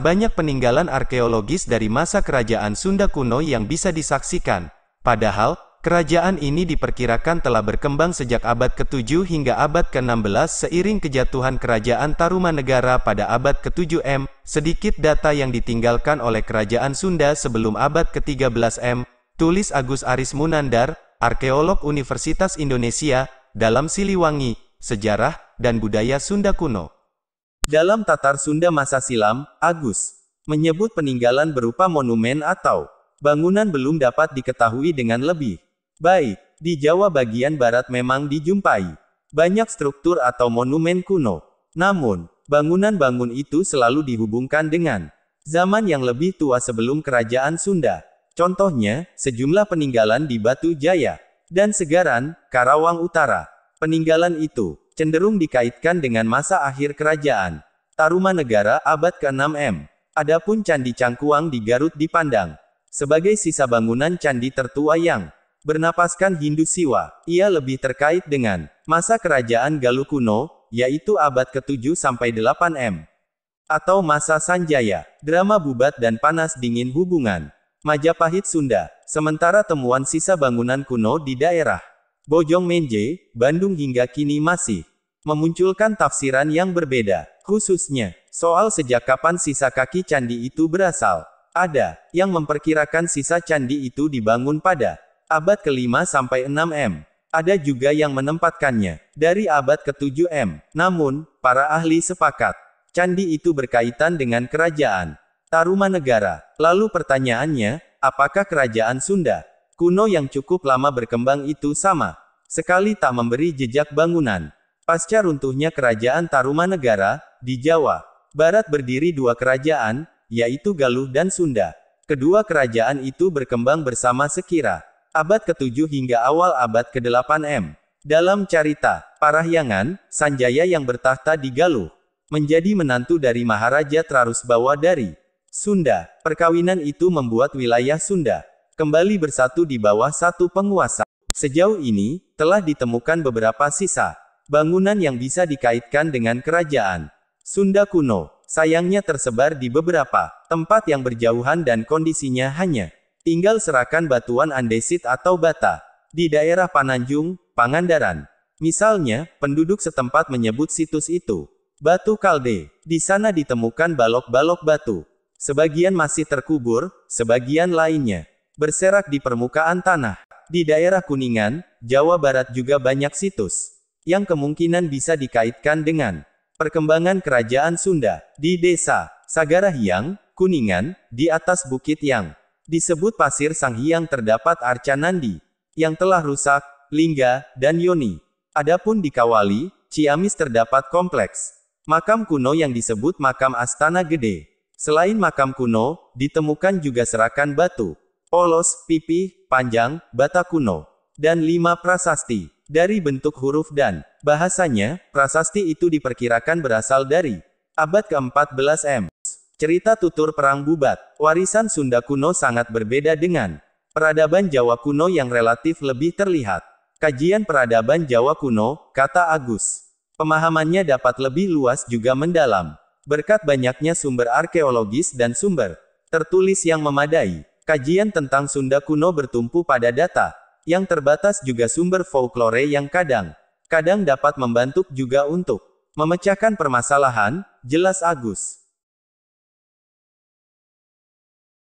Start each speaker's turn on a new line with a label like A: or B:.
A: banyak peninggalan arkeologis dari masa kerajaan Sunda kuno yang bisa disaksikan. Padahal, kerajaan ini diperkirakan telah berkembang sejak abad ke-7 hingga abad ke-16 seiring kejatuhan kerajaan Tarumanegara pada abad ke-7 M. Sedikit data yang ditinggalkan oleh kerajaan Sunda sebelum abad ke-13 M. Tulis Agus Aris Munandar, arkeolog Universitas Indonesia, dalam Siliwangi, Sejarah dan Budaya Sunda Kuno. Dalam Tatar Sunda masa silam, Agus menyebut peninggalan berupa monumen atau bangunan belum dapat diketahui dengan lebih baik. Di Jawa bagian barat memang dijumpai banyak struktur atau monumen kuno. Namun, bangunan-bangun itu selalu dihubungkan dengan zaman yang lebih tua sebelum kerajaan Sunda. Contohnya, sejumlah peninggalan di Batu Jaya dan Segaran, Karawang Utara. Peninggalan itu cenderung dikaitkan dengan masa akhir kerajaan Tarumanegara abad ke-6 M. Adapun Candi Cangkuang di Garut dipandang sebagai sisa bangunan candi tertua yang bernapaskan Hindu Siwa. Ia lebih terkait dengan masa kerajaan Galuh kuno, yaitu abad ke-7 sampai 8 M. Atau masa Sanjaya. Drama Bubat dan Panas Dingin hubungan Majapahit Sunda. Sementara temuan sisa bangunan kuno di daerah Bojong Menje, Bandung hingga kini masih memunculkan tafsiran yang berbeda, khususnya soal sejak kapan sisa kaki candi itu berasal. Ada yang memperkirakan sisa candi itu dibangun pada abad ke-5 sampai 6 M. Ada juga yang menempatkannya dari abad ke-7 M. Namun, para ahli sepakat, candi itu berkaitan dengan kerajaan Tarumanegara. Lalu pertanyaannya, apakah kerajaan Sunda kuno yang cukup lama berkembang itu sama sekali tak memberi jejak bangunan? Pasca runtuhnya kerajaan Tarumanegara, di Jawa Barat berdiri dua kerajaan, yaitu Galuh dan Sunda. Kedua kerajaan itu berkembang bersama sekira abad ke-7 hingga awal abad ke-8 M. Dalam carita Parahyangan, Sanjaya yang bertahta di Galuh menjadi menantu dari Maharaja Trarusbawa dari Sunda. Perkawinan itu membuat wilayah Sunda kembali bersatu di bawah satu penguasa. Sejauh ini, telah ditemukan beberapa sisa bangunan yang bisa dikaitkan dengan kerajaan Sunda kuno. Sayangnya tersebar di beberapa tempat yang berjauhan dan kondisinya hanya tinggal serakan batuan andesit atau bata. Di daerah Pananjung, Pangandaran, misalnya, penduduk setempat menyebut situs itu Batu Kalde. Di sana ditemukan balok-balok batu. Sebagian masih terkubur, sebagian lainnya berserak di permukaan tanah. Di daerah Kuningan, Jawa Barat juga banyak situs yang kemungkinan bisa dikaitkan dengan perkembangan kerajaan Sunda. Di desa Sagarahiang, Kuningan, di atas bukit yang disebut Pasir Sanghyang terdapat arca Nandi yang telah rusak, Lingga, dan Yoni. Adapun di Kawali, Ciamis terdapat kompleks makam kuno yang disebut Makam Astana Gede. Selain makam kuno, ditemukan juga serakan batu polos, pipih, panjang, bata kuno, dan 5 prasasti. Dari bentuk huruf dan bahasanya, prasasti itu diperkirakan berasal dari abad ke-14 M. Cerita tutur perang Bubat, warisan Sunda kuno sangat berbeda dengan peradaban Jawa kuno yang relatif lebih terlihat. Kajian peradaban Jawa kuno, kata Agus, pemahamannya dapat lebih luas juga mendalam, berkat banyaknya sumber arkeologis dan sumber tertulis yang memadai. Kajian tentang Sunda kuno bertumpu pada data yang terbatas juga sumber folklore yang kadang-kadang dapat membantu juga untuk memecahkan permasalahan, jelas Agus.